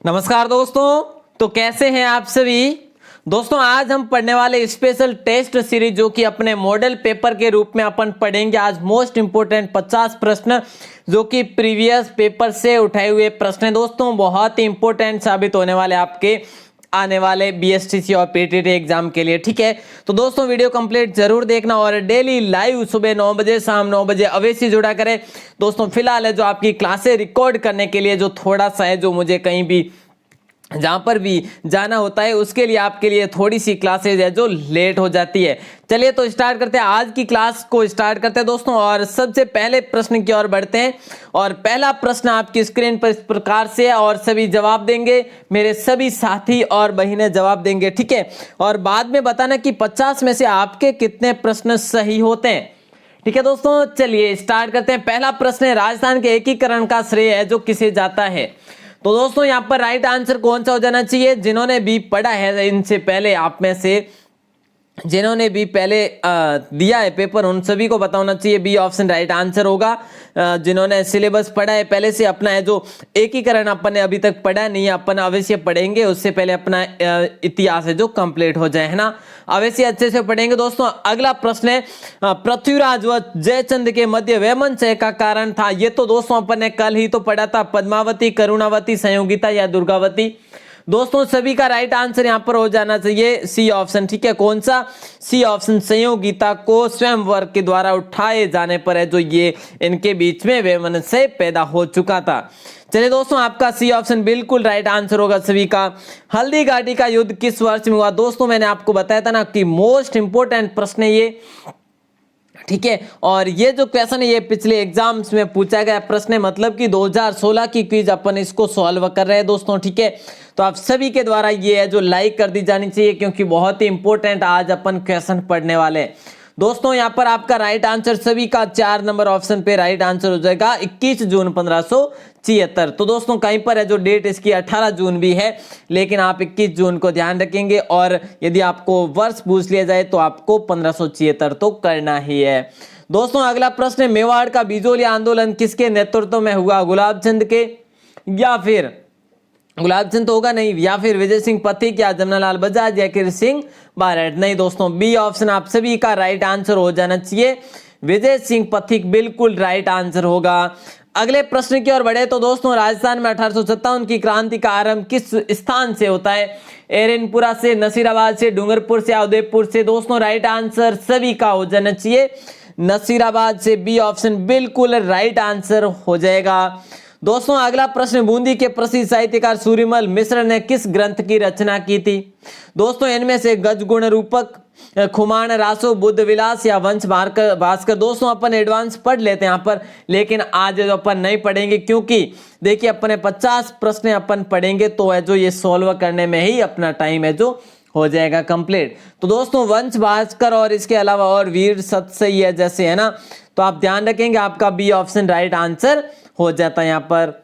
नमस्कार दोस्तों। तो कैसे हैं आप सभी दोस्तों। आज हम पढ़ने वाले स्पेशल टेस्ट सीरीज जो कि अपने मॉडल पेपर के रूप में अपन पढ़ेंगे। आज मोस्ट इंपोर्टेंट 50 प्रश्न जो कि प्रीवियस पेपर से उठाए हुए प्रश्न हैं दोस्तों, बहुत ही इंपॉर्टेंट साबित होने वाले आपके आने वाले बीएसटीसी और पीटीटी एग्जाम के लिए। ठीक है, तो दोस्तों वीडियो कंप्लीट जरूर देखना और डेली लाइव सुबह 9 बजे शाम 9 बजे अवश्य जुड़ा करें दोस्तों। फिलहाल है जो आपकी क्लासें रिकॉर्ड करने के लिए जो थोड़ा सा है, जो मुझे कहीं भी जहां पर भी जाना होता है उसके लिए आपके लिए थोड़ी सी क्लासेज है जो लेट हो जाती है। चलिए तो स्टार्ट करते हैं, आज की क्लास को स्टार्ट करते हैं दोस्तों। और सबसे पहले प्रश्न की ओर बढ़ते हैं और पहला प्रश्न आपकी स्क्रीन पर इस प्रकार से है और सभी जवाब देंगे, मेरे सभी साथी और बहिनें जवाब देंगे। ठीक है, और बाद में बताना कि 50 में से आपके कितने प्रश्न सही होते हैं। ठीक है दोस्तों, चलिए स्टार्ट करते हैं। पहला प्रश्न है, राजस्थान के एकीकरण का श्रेय है जो किसे जाता है। तो दोस्तों यहाँ पर राइट आंसर कौन सा हो जाना चाहिए। जिन्होंने भी पढ़ा है इनसे पहले, आप में से जिन्होंने भी पहले दिया है पेपर, उन सभी को पता होना चाहिए बी ऑप्शन राइट आंसर होगा। जिन्होंने सिलेबस पढ़ा है पहले से, अपना है जो एकीकरण अपन ने अभी तक पढ़ा नहीं, अपन अवश्य पढ़ेंगे। उससे पहले अपना इतिहास है जो कंप्लीट हो जाए, है ना, अवश्य अच्छे से पढ़ेंगे दोस्तों। अगला प्रश्न है, पृथ्वीराज व जयचंद के मध्य वैमनस्य का कारण था। ये तो दोस्तों अपन ने कल ही तो पढ़ा था, पद्मावती, करुणावती, संयोगिता या दुर्गावती। दोस्तों सभी का राइट आंसर यहां पर हो जाना चाहिए सी ऑप्शन। ठीक है, कौन सा, सी ऑप्शन। संयोगिता को स्वयंवर के द्वारा उठाए जाने पर है जो ये इनके बीच में वैमनस्य पैदा हो चुका था। चलिए दोस्तों, आपका सी ऑप्शन बिल्कुल राइट आंसर होगा सभी का। हल्दी घाटी का युद्ध किस वर्ष में हुआ। दोस्तों मैंने आपको बताया था ना कि मोस्ट इंपोर्टेंट प्रश्न है ये। ठीक है, और ये जो क्वेश्चन है ये पिछले एग्जाम्स में पूछा गया प्रश्न है, मतलब कि 2016 की क्विज अपन इसको सॉल्व कर रहे हैं दोस्तों। ठीक है, तो आप सभी के द्वारा ये है जो लाइक कर दी जानी चाहिए, क्योंकि बहुत ही इंपॉर्टेंट आज अपन क्वेश्चन पढ़ने वाले हैं दोस्तों। यहाँ पर आपका राइट आंसर सभी का 4 नंबर ऑप्शन पे राइट आंसर हो जाएगा 21 जून 1576। तो दोस्तों कहीं पर है जो डेट इसकी 18 जून भी है, लेकिन आप 21 जून को ध्यान रखेंगे। और यदि आपको वर्ष पूछ लिया जाए तो आपको 1576 तो करना ही है दोस्तों। अगला प्रश्न है, मेवाड़ का बिजोली आंदोलन किसके नेतृत्व में हुआ। गुलाबचंद के, या फिर गुलाबचंद तो होगा नहीं, या फिर विजय सिंह पथिक, या जमनालाल बजाज, या किर सिंह बारट। नहीं दोस्तों, बी ऑप्शन आप सभी का राइट आंसर हो जाना चाहिए, विजय सिंह पथिक बिल्कुल राइट आंसर होगा। अगले प्रश्न की ओर बढ़े तो दोस्तों, राजस्थान में 1857 की क्रांति का आरंभ किस स्थान से होता है। एरनपुरा से, नसीराबाद से, डूंगरपुर से, उदयपुर से। दोस्तों राइट आंसर सभी का हो जाना चाहिए नसीराबाद से, बी ऑप्शन बिल्कुल राइट आंसर हो जाएगा दोस्तों। अगला प्रश्न, बूंदी के प्रसिद्ध साहित्यकार सूर्यमल मिश्र ने किस ग्रंथ की रचना की थी। दोस्तों इनमें से गजगुण रूपक, खुमान रासो, बुद्ध विलास, या वंश भास्कर। दोस्तों अपन एडवांस पढ़ लेते हैं यहाँ पर, लेकिन आज जो अपन नहीं पढ़ेंगे, क्योंकि देखिए अपने 50 प्रश्न अपन पढ़ेंगे तो है जो ये सॉल्व करने में ही अपना टाइम है जो हो जाएगा कंप्लीट। तो दोस्तों वंश भास्कर और इसके अलावा और वीर सतसई है जैसे, है ना, तो आप ध्यान रखेंगे आपका बी ऑप्शन राइट आंसर हो जाता है यहाँ पर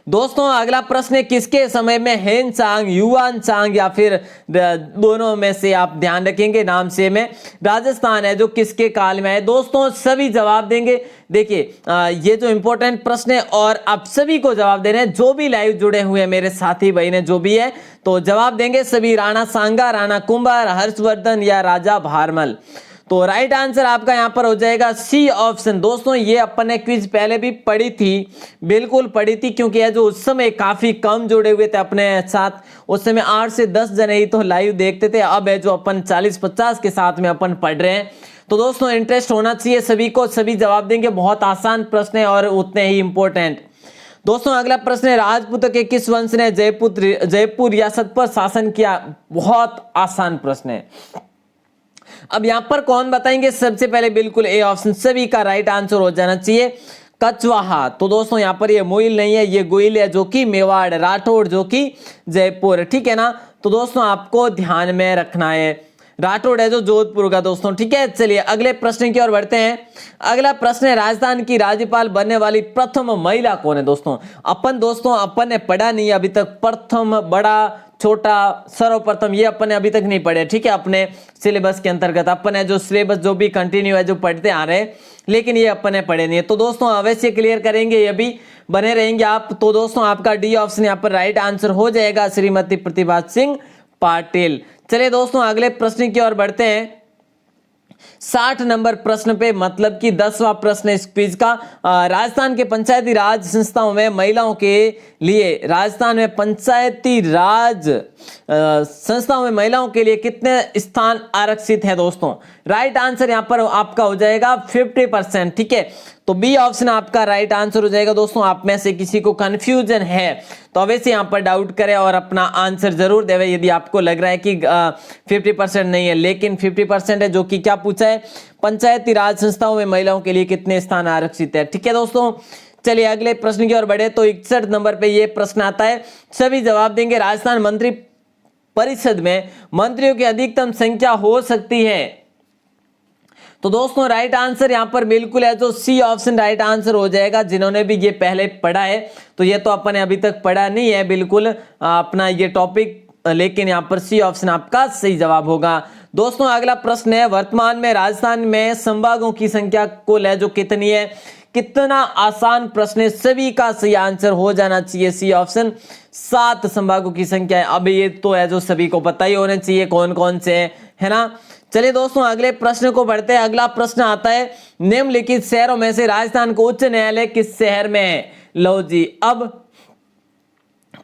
दोस्तों। अगला प्रश्न है, किसके समय में हेन सांग, युआन सांग, या फिर दोनों में से आप ध्यान रखेंगे नाम से में राजस्थान है जो किसके काल में है। दोस्तों सभी जवाब देंगे। देखिए ये जो इंपॉर्टेंट प्रश्न है और आप सभी को जवाब देने हैं, जो भी लाइव जुड़े हुए हैं मेरे साथी बहनें जो भी है तो जवाब देंगे सभी। राणा सांगा, राणा कुंभा, हर्षवर्धन, या राजा भारमल। तो राइट आंसर आपका यहां पर हो जाएगा सी ऑप्शन। दोस्तों ये अपन ने क्विज पहले भी पढ़ी थी, बिल्कुल पढ़ी थी, क्योंकि ये जो उस समय काफी कम जुड़े हुए थे अपने साथ, उस समय 8 से 10 जने ही तो लाइव देखते थे। अब है जो अपन 40-50 के साथ में अपन पढ़ रहे हैं। तो दोस्तों इंटरेस्ट होना चाहिए सभी को, सभी जवाब देंगे। बहुत आसान प्रश्न है और उतने ही इंपॉर्टेंट दोस्तों। अगला प्रश्न है, राजपूतों के किस वंश ने जयपुर रियासत पर शासन किया। बहुत आसान प्रश्न है। अब यहां पर कौन बताएंगे, सबसे पहले बिल्कुल ए ऑप्शन सभी का राइट आंसर हो जाना चाहिए, कछवाहा। तो दोस्तों यहां पर ये मोइल नहीं है, ये गोइल है जो कि मेवाड़, राठौड़ जो कि जयपुर। ठीक है ना, तो दोस्तों आपको ध्यान में रखना है, राठौड़ है जो जोधपुर का दोस्तों। ठीक है, चलिए अगले प्रश्न की ओर बढ़ते हैं। अगला प्रश्न है, राजस्थान की राज्यपाल बनने वाली प्रथम महिला कौन है। दोस्तों अपन ने पढ़ा नहीं अभी तक, प्रथम, बड़ा, छोटा, सर्वप्रथम, ये अपन ने अभी तक नहीं पढ़े। ठीक है, अपने सिलेबस के अंतर्गत अपन है जो सिलेबस जो भी कंटिन्यू है जो पढ़ते आ रहे हैं, लेकिन ये अपन ने पढ़े नहीं है। तो दोस्तों अवश्य क्लियर करेंगे ये भी। बने रहेंगे आप, तो दोस्तों आपका डी ऑप्शन यहाँ पर राइट आंसर हो जाएगा, श्रीमती प्रतिभा सिंह पाटिल। चलिए दोस्तों अगले प्रश्न की ओर बढ़ते हैं। 60 नंबर प्रश्न पे, मतलब कि 10वां प्रश्न इस क्विज का। राजस्थान के पंचायती राज संस्थाओं में महिलाओं के लिए, राजस्थान में पंचायती राज संस्थाओं में महिलाओं के लिए कितने स्थान आरक्षित है दोस्तों? राइट आंसर यहां पर आपका हो जाएगा 50%। ठीक है, तो बी ऑप्शन आपका राइट आंसर हो जाएगा। दोस्तों आप में से किसी को कंफ्यूजन है तो अवश्य यहाँ पर डाउट करें और अपना आंसर जरूर देवे यदि आपको लग रहा है कि 50% नहीं है, लेकिन 50% है, जो कि क्या पूछा है, पंचायती राज संस्थाओं में महिलाओं के लिए कितने स्थान आरक्षित है। ठीक है दोस्तों, चलिए अगले प्रश्न की ओर बढ़े। तो 61 नंबर पे ये प्रश्न आता है, सभी जवाब देंगे। राजस्थान मंत्री परिषद में मंत्रियों की अधिकतम संख्या हो सकती है? तो दोस्तों राइट आंसर यहां पर बिल्कुल है, तो सी ऑप्शन राइट आंसर हो जाएगा। जिन्होंने भी ये पहले पढ़ा है, तो ये तो अपन ने अभी तक पढ़ा नहीं है बिल्कुल अपना ये टॉपिक, लेकिन यहां पर सी ऑप्शन आपका सही जवाब होगा। दोस्तों अगला प्रश्न है, वर्तमान में राजस्थान में संभागों की संख्या कुल है जो कितनी है? कितना आसान प्रश्न है, सभी का सही आंसर हो जाना चाहिए सी ऑप्शन। 7 संभागों की संख्या है। अब ये तो है जो सभी को पता ही होने चाहिए कौन कौन से है ना। चलिए दोस्तों अगले प्रश्न को बढ़ते हैं। अगला प्रश्न आता है, निम्नलिखित शहरों में से राजस्थान को उच्च न्यायालय किस शहर में है? लो जी, अब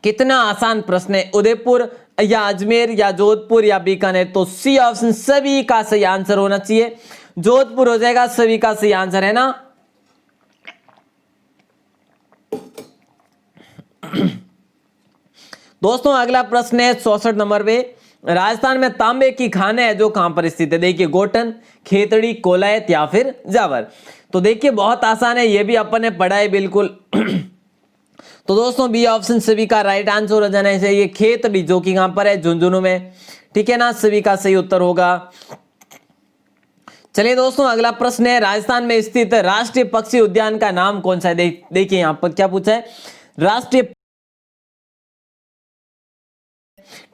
कितना आसान प्रश्न है, उदयपुर या अजमेर या जोधपुर या बीकानेर? तो सी ऑप्शन सभी का सही आंसर होना चाहिए, जोधपुर हो जाएगा, सभी का सही आंसर है ना। दोस्तों अगला प्रश्न है 64 नंबर पे, राजस्थान में तांबे की खान है जो कहां पर स्थित है? देखिए गोटन, खेतड़ी, कोलायत या फिर जावर। तो देखिए बहुत आसान है, ये भी अपन ने पढ़ा है बिल्कुल। तो दोस्तों बी ऑप्शन सभी का राइट आंसर हो जाना चाहिए, खेतड़ी, जो कि कहां पर है? झुंझुनू में। ठीक है ना, सभी का सही उत्तर होगा। चलिए दोस्तों अगला प्रश्न है, राजस्थान में स्थित राष्ट्रीय पक्षी उद्यान का नाम कौन सा है? देखिए यहां पर क्या पूछा है, राष्ट्रीय,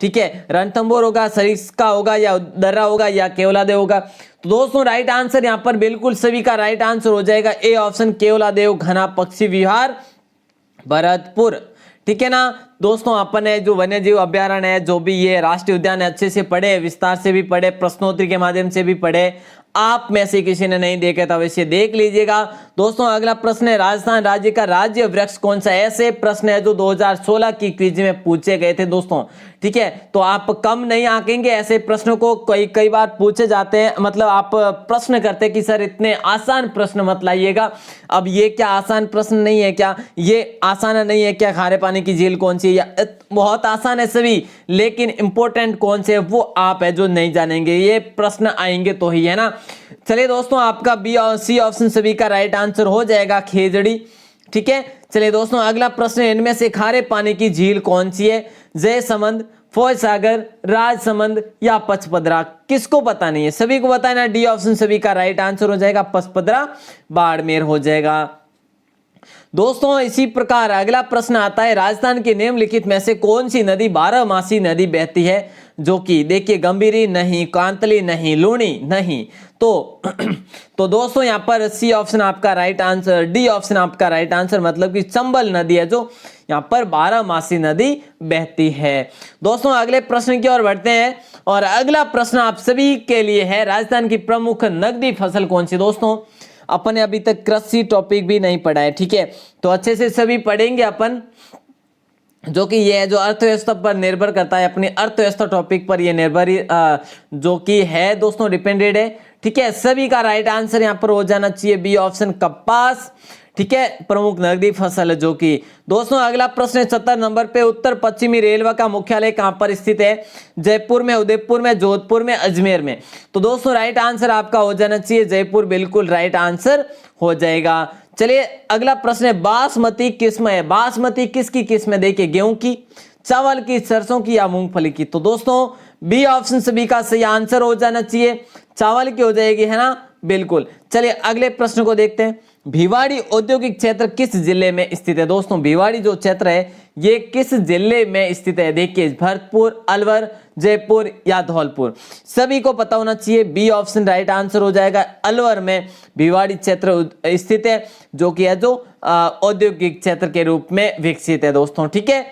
ठीक है, रणथंभौर होगा, सरिस्का होगा या दर्रा होगा या केवलादेव होगा? तो दोस्तों राइट आंसर यहां पर बिल्कुल सभी का राइट आंसर हो जाएगा, ए ऑप्शन केवलादेव घना पक्षी विहार भरतपुर। ठीक है ना दोस्तों, अपन है जो वन्य जीव अभ्यारण्य है, जो भी ये राष्ट्रीय उद्यान है, अच्छे से पढ़े, विस्तार से भी पढ़े, प्रश्नोत्तरी के माध्यम से भी पढ़े। आप में से किसी ने नहीं देखा तो अवश्य देख लीजिएगा। दोस्तों अगला प्रश्न है, राजस्थान राज्य का राज्य वृक्ष कौन सा? ऐसे प्रश्न है जो 2016 की क्विज में पूछे गए थे दोस्तों। ठीक है, तो आप कम नहीं आंकेंगे ऐसे प्रश्नों को, कई बार पूछे जाते हैं, मतलब आप प्रश्न करते कि सर इतने आसान प्रश्न मत लाइएगा। अब ये क्या आसान प्रश्न नहीं है क्या? ये आसान नहीं है क्या? खारे पानी की झील कौन सी है? या बहुत आसान है सभी, लेकिन इंपॉर्टेंट कौन से है वो आप है जो नहीं जानेंगे, ये प्रश्न आएंगे तो ही है ना। चलिए दोस्तों आपका बी और सी ऑप्शन सभी का राइट आंसर हो जाएगा, खेजड़ी। ठीक है, चलिए दोस्तों अगला प्रश्न, इनमें से खारे पानी की झील कौन सी है? जयसमंद, फौज सागर, राजसमंद या पचपदरा? किसको पता नहीं है? सभी को पता है ना, डी ऑप्शन सभी का राइट आंसर हो जाएगा, पचपदरा बाड़मेर हो जाएगा। दोस्तों इसी प्रकार अगला प्रश्न आता है, राजस्थान के निम्नलिखित में से कौन सी नदी 12मासी नदी बहती है? जो कि देखिए गंभीरी नहीं, कांतली नहीं, लूणी नहीं। तो दोस्तों यहाँ पर सी ऑप्शन आपका राइट आंसर, डी ऑप्शन आपका राइट आंसर, मतलब कि चंबल नदी है जो यहाँ पर 12मासी नदी बहती है। दोस्तों अगले प्रश्न की ओर बढ़ते हैं और अगला प्रश्न आप सभी के लिए है, राजस्थान की प्रमुख नकदी फसल कौन सी? दोस्तों अपन ने अभी तक कृषि टॉपिक भी नहीं पढ़ा है, ठीक है, तो अच्छे से सभी पढ़ेंगे अपन, जो कि ये है जो अर्थव्यवस्था पर निर्भर करता है, अपनी अर्थव्यवस्था टॉपिक पर ये निर्भर जो कि है दोस्तों डिपेंडेड है। ठीक है, सभी का राइट आंसर यहाँ पर हो जाना चाहिए, बी ऑप्शन कपास। ठीक है, प्रमुख नकदी फसल है जो कि। दोस्तों अगला प्रश्न है 70 नंबर पे, उत्तर पश्चिमी रेलवे का मुख्यालय कहां पर स्थित है? जयपुर में, उदयपुर में, जोधपुर में, अजमेर में? तो दोस्तों राइट आंसर आपका हो जाना चाहिए जयपुर, बिल्कुल राइट आंसर हो जाएगा। चलिए अगला प्रश्न है, बासमती किस्म है, बासमती किसकी किस्म है? देखिए गेहूं की, चावल की, सरसों की या मूंगफली की? तो दोस्तों बी ऑप्शन सभी का सही आंसर हो जाना चाहिए, चावल की हो जाएगी, है ना, बिल्कुल। चलिए अगले प्रश्न को देखते हैं, भिवाड़ी औद्योगिक क्षेत्र किस जिले में स्थित है? दोस्तों भिवाड़ी जो क्षेत्र है ये किस जिले में स्थित है? देखिए भरतपुर, अलवर, जयपुर या धौलपुर? सभी को पता होना चाहिए, बी ऑप्शन राइट आंसर हो जाएगा, अलवर में भिवाड़ी क्षेत्र स्थित है, जो कि है जो औद्योगिक क्षेत्र के रूप में विकसित है दोस्तों। ठीक है,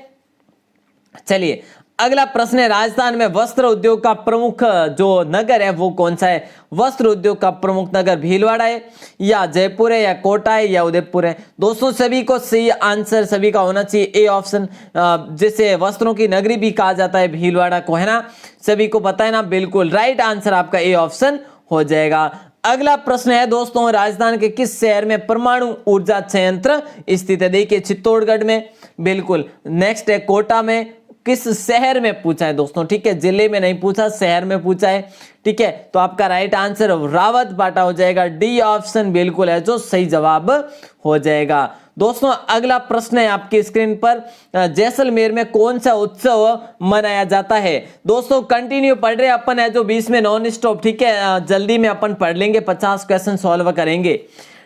चलिए अगला प्रश्न है, राजस्थान में वस्त्र उद्योग का प्रमुख जो नगर है वो कौन सा है? वस्त्र उद्योग का प्रमुख नगर भीलवाड़ा है या जयपुर है या कोटा है या उदयपुर है? दोस्तों सभी को सही आंसर सभी का होना चाहिए ए ऑप्शन, जिसे वस्त्रों की नगरी भी कहा जाता है भीलवाड़ा को, है ना? सभी को पता है ना? बिल्कुल राइट आंसर आपका ए ऑप्शन हो जाएगा। अगला प्रश्न है दोस्तों, राजस्थान के किस शहर में परमाणु ऊर्जा संयंत्र स्थित है? देखिए चित्तौड़गढ़ में, बिल्कुल। नेक्स्ट है कोटा में, किस शहर में पूछा है दोस्तों? ठीक है, जिले में नहीं पूछा, शहर में पूछा है। ठीक है, तो आपका राइट आंसर रावतबाटा हो जाएगा। डी ऑप्शन बिल्कुल है जो सही जवाब हो जाएगा। दोस्तों अगला प्रश्न है आपकी स्क्रीन पर, जैसलमेर में कौन सा उत्सव मनाया जाता है? दोस्तों कंटिन्यू पढ़ रहे अपन है जो 20 में नॉन स्टॉप। ठीक है, जल्दी में अपन पढ़ लेंगे, 50 क्वेश्चन सॉल्व करेंगे।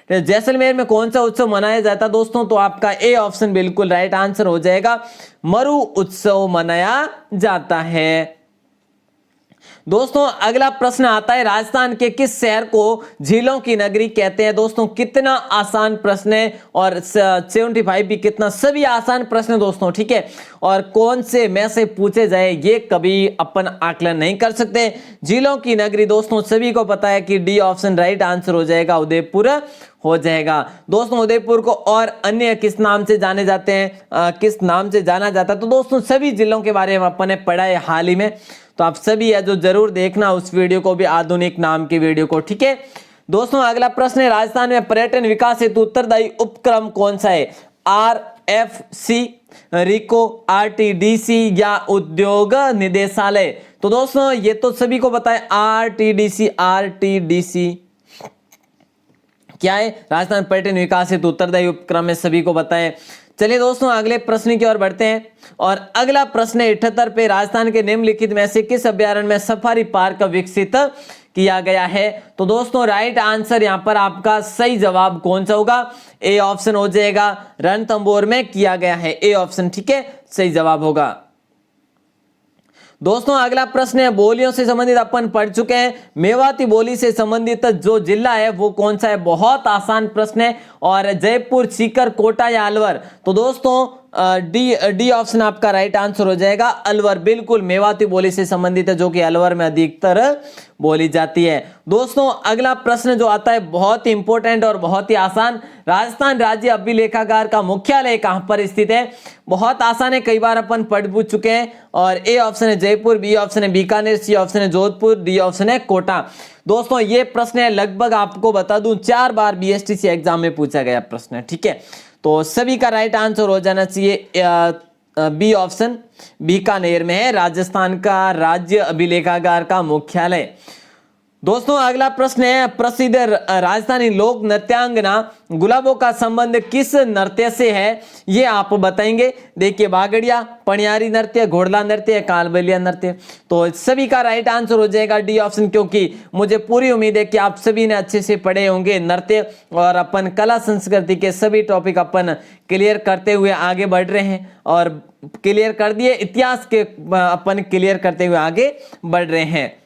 जैसलमेर में कौन सा उत्सव मनाया जाता है दोस्तों? तो आपका ए ऑप्शन बिल्कुल राइट आंसर हो जाएगा, मरु उत्सव मनाया जाता है। दोस्तों अगला प्रश्न आता है, राजस्थान के किस शहर को झीलों की नगरी कहते हैं? दोस्तों कितना आसान प्रश्न है, और 75 भी कितना, सभी आसान प्रश्न है दोस्तों। ठीक है, और कौन से में से पूछे जाए ये कभी अपन आकलन नहीं कर सकते। झीलों की नगरी दोस्तों सभी को पता है कि डी ऑप्शन राइट आंसर हो जाएगा, उदयपुर हो जाएगा। दोस्तों उदयपुर को और अन्य किस नाम से जाने जाते हैं, किस नाम से जाना जाता है? तो दोस्तों सभी जिलों के बारे में अपन ने पढ़ा है हाल ही में, तो आप सभी है जो जरूर देखना उस वीडियो को भी, आधुनिक नाम की वीडियो को। ठीक है दोस्तों अगला प्रश्न है, राजस्थान में पर्यटन विकास हेतु उत्तरदायी उपक्रम कौन सा है? RFC, रिको, RTDC या उद्योग निदेशालय? तो दोस्तों ये तो सभी को पता है, RTDC क्या है? राजस्थान पर्यटन विकास हेतु उत्तरदायी उपक्रम है, सभी को पता है। चलिए दोस्तों अगले प्रश्न की ओर बढ़ते हैं, और अगला प्रश्न है 78 पे, राजस्थान के निम्नलिखित में से किस अभ्यारण्य में सफारी पार्क विकसित किया गया है? तो दोस्तों राइट आंसर यहाँ पर आपका सही जवाब कौन सा होगा? ए ऑप्शन हो जाएगा, रणथंभौर में किया गया है, ए ऑप्शन। ठीक है, सही जवाब होगा। दोस्तों अगला प्रश्न है, बोलियों से संबंधित अपन पढ़ चुके हैं, मेवाती बोली से संबंधित जो जिला है वो कौन सा है? बहुत आसान प्रश्न है, और जयपुर, सीकर, कोटा या अलवर? तो दोस्तों डी ऑप्शन आपका राइट आंसर हो जाएगा, अलवर। बिल्कुल मेवाती बोली से संबंधित है, जो कि अलवर में अधिकतर बोली जाती है। दोस्तों अगला प्रश्न जो आता है बहुत ही इंपॉर्टेंट और बहुत ही आसान, राजस्थान राज्य अभिलेखागार का मुख्यालय कहां पर स्थित है? बहुत आसान है, कई बार अपन पढ़ पूछ चुके हैं, और ए ऑप्शन है जयपुर, बी ऑप्शन है बीकानेर, सी ऑप्शन है जोधपुर, डी ऑप्शन है कोटा। दोस्तों ये प्रश्न है लगभग आपको बता दूं 4 बार BSTC एग्जाम में पूछा गया प्रश्न है। ठीक है, तो सभी का राइट आंसर हो जाना चाहिए बी ऑप्शन, बीकानेर में है राजस्थान का राज्य अभिलेखागार का मुख्यालय। दोस्तों अगला प्रश्न है, प्रसिद्ध राजस्थानी लोक नृत्यांगना गुलाबों का संबंध किस नृत्य से है? ये आप बताएंगे। देखिए बागड़िया, पनियारी नृत्य, घोड़ला नृत्य, कालबेलिया नृत्य? तो सभी का राइट आंसर हो जाएगा डी ऑप्शन, क्योंकि मुझे पूरी उम्मीद है कि आप सभी ने अच्छे से पढ़े होंगे नृत्य, और अपन कला संस्कृति के सभी टॉपिक अपन क्लियर करते हुए आगे बढ़ रहे हैं, और क्लियर कर दिए, इतिहास के अपन क्लियर करते हुए आगे बढ़ रहे हैं।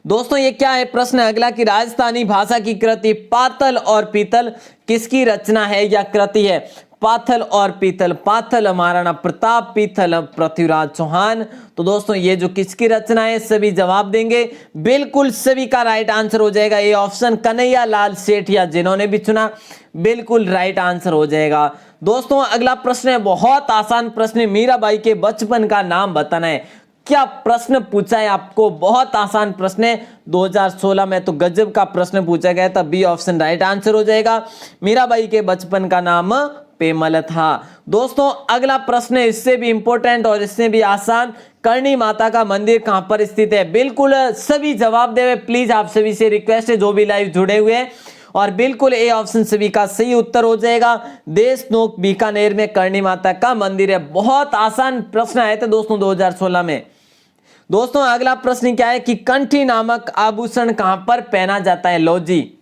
दोस्तों ये क्या है प्रश्न अगला, कि राजस्थानी भाषा की कृति पातल और पीतल किसकी रचना है या कृति है? पाथल और पीतल, पाथल महाराणा प्रताप, पीतल पृथ्वीराज चौहान। तो दोस्तों ये जो किसकी रचना है सभी जवाब देंगे, बिल्कुल सभी का राइट आंसर हो जाएगा ए ऑप्शन, कन्हैया लाल सेठ, या जिन्होंने भी चुना बिल्कुल राइट आंसर हो जाएगा। दोस्तों अगला प्रश्न है बहुत आसान प्रश्न, मीराबाई के बचपन का नाम बताना है। क्या प्रश्न पूछा है आपको, बहुत आसान प्रश्न है, 2016 में तो गजब का प्रश्न पूछा गया था, बी ऑप्शन राइट आंसर हो जाएगा। मीराबाई के बचपन का नाम पेमल था। दोस्तों अगला प्रश्न है इससे भी इंपॉर्टेंट और इससे भी आसान, करणी माता का मंदिर कहां पर स्थित है? बिल्कुल सभी जवाब देवे, प्लीज आप सभी से रिक्वेस्ट है जो भी लाइव जुड़े हुए हैं, और बिल्कुल ए ऑप्शन सभी का सही उत्तर हो जाएगा, देशनोक बीकानेर में करणी माता का मंदिर है। बहुत आसान प्रश्न आए थे दोस्तों 2016 में। दोस्तों अगला प्रश्न क्या है कि कंठी नामक आभूषण कहां पर पहना जाता है? लो जी,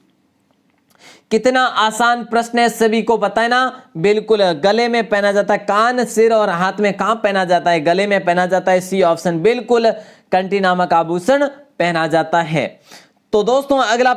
कितना आसान प्रश्न है, सभी को पता है ना, बिल्कुल गले में पहना जाता है, कान, सिर और हाथ में कहां पहना जाता है? गले में पहना जाता है, सी ऑप्शन, बिल्कुल कंठी नामक आभूषण पहना जाता है। तो दोस्तों अगला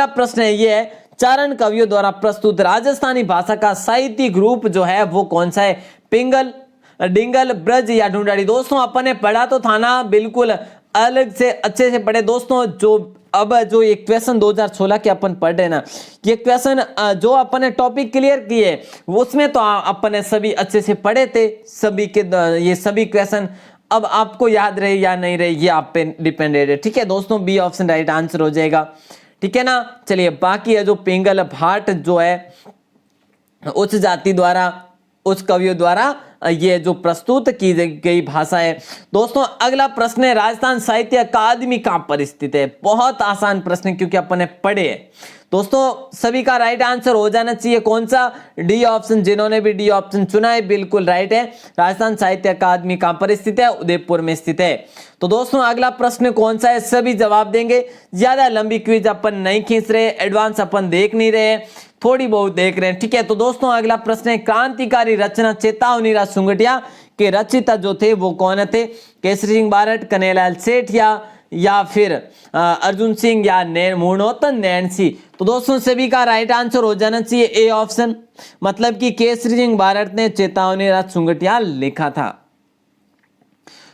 प्रश्न है ये है, चारण कवियों द्वारा प्रस्तुत राजस्थानी भाषा का साहित्यिक रूप जो है वो कौन सा है? पिंगल, डिंगल, ब्रज या ढूंढाड़ी। दोस्तों अपन ने पढ़ा तो था ना, बिल्कुल अलग से अच्छे से पढ़े दोस्तों। जो अब जो एक क्वेश्चन 2016 के अपन पढ़ रहे ना, ये क्वेश्चन जो अपन ने टॉपिक क्लियर किए उसमें तो अपन ने सभी अच्छे से पढ़े थे, सभी के ये सभी क्वेश्चन। अब आपको याद रहे या नहीं रहे ये आप पे डिपेंडेड है, ठीक है दोस्तों। बी ऑप्शन राइट आंसर हो जाएगा, ठीक है ना। चलिए बाकी है जो पिंगल भाट जो है उच्च जाति द्वारा, उच्च कवियों द्वारा ये जो प्रस्तुत की गई भाषा है। दोस्तों अगला प्रश्न है, राजस्थान साहित्य अकादमी कहां पर स्थित है? बहुत आसान प्रश्न है क्योंकि अपन ने पढ़े हैं दोस्तों। सभी का राइट आंसर हो जाना चाहिए कौन सा? D option. जिन्होंने भी डी ऑप्शन चुना है बिल्कुल राइट है। राजस्थान साहित्य अकादमी कहां पर स्थित है? उदयपुर में स्थित है। तो दोस्तों अगला प्रश्न कौन सा है? सभी जवाब देंगे। ज्यादा लंबी क्विज अपन नहीं खींच रहे, एडवांस अपन देख नहीं रहे, थोड़ी बहुत देख रहे हैं, ठीक है। तो दोस्तों अगला प्रश्न है, क्रांतिकारी रचना चेतावनी सुंगटिया के रचयिता जो थे वो कौन थे? केसरी सिंह बारट, कन्हैयालाल सेठ या फिर अर्जुन सिंह या मुर्नोत्तम नैनसी। तो दोस्तों सभी का राइट आंसर हो जाना चाहिए ए ऑप्शन, मतलब कि केसरी सिंह बारट ने चेतावनी सुंगटिया लिखा था।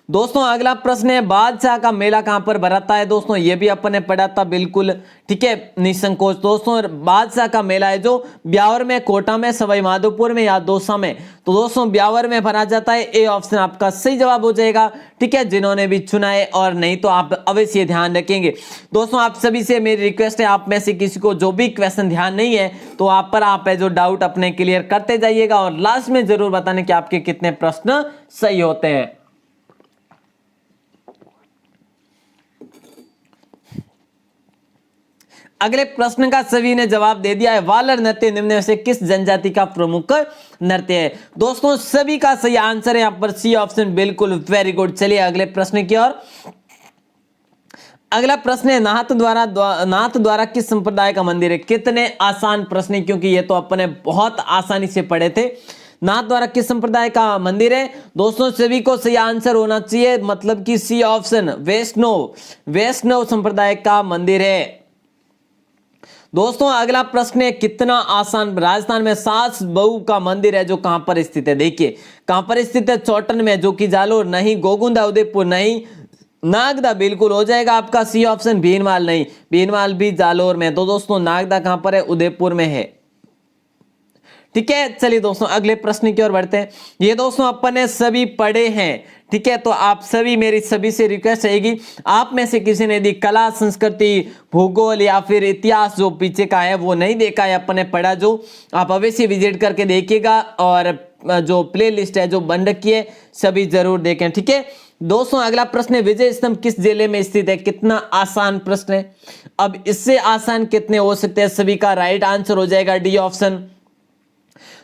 दोस्तों अगला प्रश्न है, बादशाह का मेला कहां पर भराता है? दोस्तों ये भी अपन ने पढ़ा था बिल्कुल, ठीक है, निसंकोच। दोस्तों बादशाह का मेला है जो ब्यावर में, कोटा में, सवाई माधोपुर में या दौसा में। तो दोस्तों ब्यावर में भरा जाता है, ए ऑप्शन आपका सही जवाब हो जाएगा, ठीक है। जिन्होंने भी चुना है और नहीं तो आप अवश्य ध्यान रखेंगे। दोस्तों आप सभी से मेरी रिक्वेस्ट है, आप में से किसी को जो भी क्वेश्चन ध्यान नहीं है तो आप है जो डाउट अपने क्लियर करते जाइएगा और लास्ट में जरूर बताने कि आपके कितने प्रश्न सही होते हैं। अगले प्रश्न का सभी ने जवाब दे दिया है। वालर नृत्य निम्न में से किस जनजाति का प्रमुख नृत्य है? दोस्तों सभी का सही आंसर है यहां पर सी ऑप्शन, बिल्कुल वेरी गुड। चलिए अगले प्रश्न की ओर। अगला प्रश्न है, नाथ द्वारा किस संप्रदाय का मंदिर है? कितने आसान प्रश्न है क्योंकि ये तो अपने बहुत आसानी से पढ़े थे। नाथ द्वारा किस संप्रदाय का मंदिर है? दोस्तों सभी को सही आंसर होना चाहिए, मतलब कि सी ऑप्शन, वैष्णव संप्रदाय का मंदिर है। दोस्तों अगला प्रश्न है, कितना आसान, राजस्थान में सास बहू का मंदिर है जो कहां पर स्थित है? देखिए कहां पर स्थित है, चौटन में, जो कि जालोर नहीं, गोगुंदा उदयपुर नहीं, नागदा बिल्कुल हो जाएगा आपका सी ऑप्शन। भीनमाल नहीं, भीनमाल भी जालोर में। तो दोस्तों नागदा कहां पर है? उदयपुर में है, ठीक है। चलिए दोस्तों अगले प्रश्न की ओर बढ़ते हैं। ये दोस्तों अपन ने सभी पढ़े हैं, ठीक है। तो आप सभी, मेरी सभी से रिक्वेस्ट रहेगी, आप में से किसी ने यदि कला, संस्कृति, भूगोल या फिर इतिहास जो पीछे का है वो नहीं देखा है, अपन ने पढ़ा, जो आप अवश्य विजिट करके देखिएगा और जो प्ले लिस्ट है जो बन रखी है सभी जरूर देखें, ठीक है। दोस्तों अगला प्रश्न है, विजय स्तंभ किस जिले में स्थित है? कितना आसान प्रश्न है, अब इससे आसान कितने हो सकते हैं? सभी का राइट आंसर हो जाएगा डी ऑप्शन।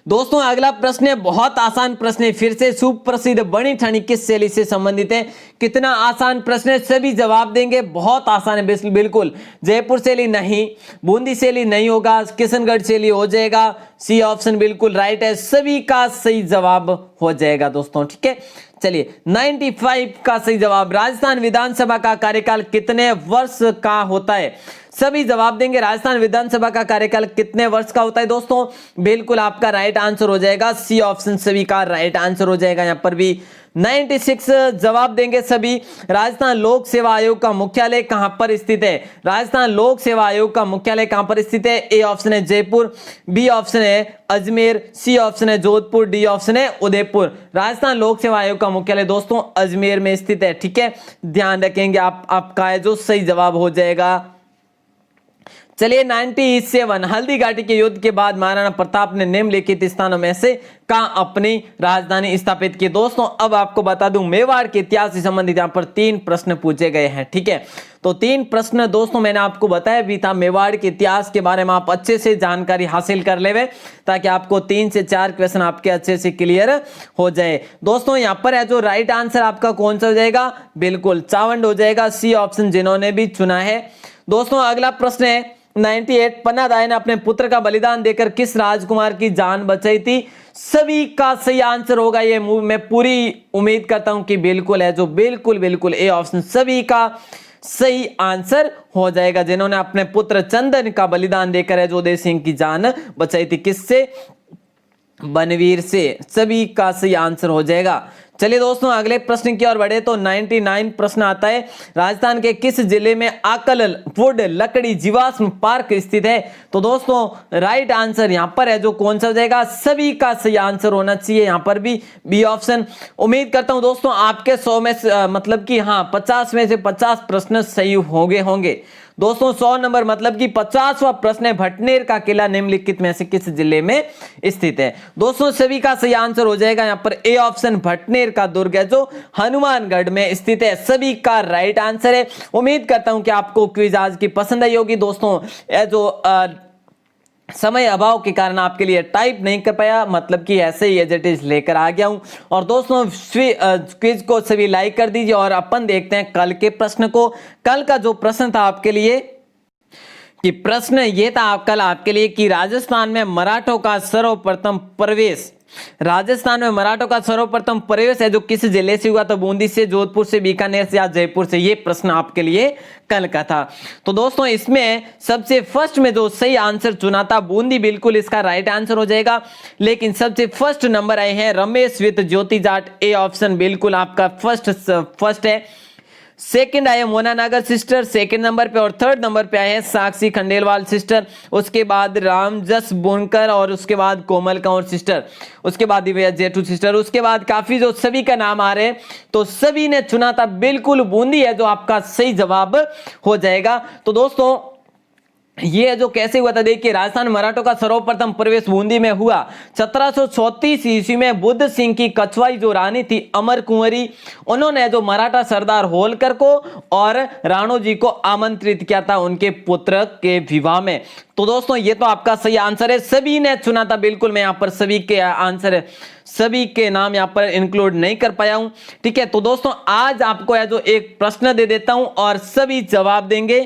दोस्तों अगला प्रश्न है, बहुत आसान प्रश्न है फिर से, सुप्रसिद्ध बनी ठनी किस शैली से संबंधित है? कितना आसान प्रश्न है, सभी जवाब देंगे, बहुत आसान है बिल्कुल। जयपुर शैली नहीं, बूंदी शैली नहीं होगा, किशनगढ़ शैली हो जाएगा, सी ऑप्शन बिल्कुल राइट है, सभी का सही जवाब हो जाएगा दोस्तों, ठीक है। चलिए 95 का सही जवाब। राजस्थान विधानसभा का कार्यकाल कितने वर्ष का होता है? सभी जवाब देंगे, राजस्थान विधानसभा का कार्यकाल कितने वर्ष का होता है? दोस्तों बिल्कुल आपका राइट आंसर हो जाएगा सी ऑप्शन, सभी का राइट आंसर हो जाएगा यहाँ पर भी। 96 जवाब देंगे सभी। राजस्थान लोक सेवा आयोग का मुख्यालय कहां पर स्थित है? राजस्थान लोक सेवा आयोग का मुख्यालय कहां पर स्थित है? ए ऑप्शन है जयपुर, बी ऑप्शन है अजमेर, सी ऑप्शन है जोधपुर, डी ऑप्शन है उदयपुर। राजस्थान लोक सेवा आयोग का मुख्यालय दोस्तों अजमेर में स्थित है, ठीक है, ध्यान रखेंगे आपका है जो सही जवाब हो जाएगा। चलिए 97, हल्दी घाटी के युद्ध के बाद महाराणा प्रताप ने निम्नलिखित स्थानों में से कहां अपनी राजधानी स्थापित की? दोस्तों अब आपको बता दूं, मेवाड़ के इतिहास से संबंधित यहां पर 3 प्रश्न पूछे गए हैं, ठीक है। तो 3 प्रश्न दोस्तों मैंने आपको बताया भी था, मेवाड़ के इतिहास के बारे में आप अच्छे से जानकारी हासिल कर लेवे ताकि आपको 3 से 4 क्वेश्चन आपके अच्छे से क्लियर हो जाए। दोस्तों यहाँ पर है जो राइट आंसर आपका कौन सा हो जाएगा? बिल्कुल चावंड हो जाएगा, सी ऑप्शन, जिन्होंने भी चुना है। दोस्तों अगला प्रश्न है 98, पन्नादाय ने अपने पुत्र का बलिदान देकर किस राजकुमार की जान बचाई थी? सभी का सही आंसर होगा ये, मैं पूरी उम्मीद करता हूं कि बिल्कुल है जो बिल्कुल ए ऑप्शन, सभी का सही आंसर हो जाएगा। जिन्होंने अपने पुत्र चंदन का बलिदान देकर है जोधे सिंह की जान बचाई थी, किससे? बनवीर से। सभी का सही आंसर हो जाएगा। चलिए दोस्तों अगले प्रश्न की ओर बढ़े तो 99 प्रश्न आता है, राजस्थान के किस जिले में आकल वुड लकड़ी जीवाश्म पार्क स्थित है? तो दोस्तों राइट आंसर यहाँ पर है जो कौन सा हो जाएगा? सभी का सही आंसर होना चाहिए यहाँ पर भी बी ऑप्शन। उम्मीद करता हूं दोस्तों आपके 100 में मतलब कि हाँ 50 में से 50 प्रश्न सही होंगे। दोस्तों 100 नंबर मतलब कि 50वां प्रश्न है, भटनेर का किला निम्नलिखित में से किस जिले में स्थित है? दोस्तों सभी का सही आंसर हो जाएगा यहाँ पर ए ऑप्शन, भटनेर का दुर्ग है जो हनुमानगढ़ में स्थित है। सभी का राइट आंसर है। उम्मीद करता हूं कि आपको क्विज आज की पसंद आई होगी। दोस्तों जो समय अभाव के कारण आपके लिए टाइप नहीं कर पाया, मतलब कि ऐसे ही एज इट इज लेकर आ गया हूं। और दोस्तों क्विज को सभी लाइक कर दीजिए और अपन देखते हैं कल के प्रश्न को। कल का जो प्रश्न था आपके लिए कि प्रश्न ये था कल आपके लिए कि राजस्थान में मराठों का सर्वप्रथम प्रवेश, राजस्थान में मराठों का सर्वप्रथम प्रवेश है जो किस जिले से हुआ? तो बूंदी से, जोधपुर से, बीकानेर से या जयपुर से? ये प्रश्न आपके लिए कल का था। तो दोस्तों इसमें सबसे फर्स्ट में जो सही आंसर चुना था बूंदी, बिल्कुल इसका राइट आंसर हो जाएगा। लेकिन सबसे फर्स्ट नंबर आए हैं Ramesh with Jyoti Jat, A option बिल्कुल आपका फर्स्ट है। सेकंड आए मोना नागर सिस्टर सेकंड नंबर पे, और थर्ड नंबर पे आए हैं साक्षी खंडेलवाल सिस्टर, उसके बाद रामजस बुनकर, और उसके बाद कोमल कंवर सिस्टर, उसके बाद दिव्या जेठू सिस्टर, उसके बाद काफी जो सभी का नाम आ रहे हैं। तो सभी ने चुना था बिल्कुल बूंदी है जो आपका सही जवाब हो जाएगा। तो दोस्तों ये जो कैसे हुआ था देखिए, राजस्थान मराठों का सर्वप्रथम प्रवेश बूंदी में हुआ 1734 ईस्वी में। बुद्ध सिंह की कछवाई जो रानी थी अमर कुंवरी, उन्होंने जो मराठा सरदार होलकर को और राणो जी को आमंत्रित किया था उनके पुत्र के विवाह में। तो दोस्तों ये तो आपका सही आंसर है, सभी ने चुना था बिल्कुल। मैं यहाँ पर सभी के आंसर, सभी के नाम यहाँ पर इंक्लूड नहीं कर पाया हूं। ठीक है, तो दोस्तों आज आपको जो एक प्रश्न दे देता हूं और सभी जवाब देंगे।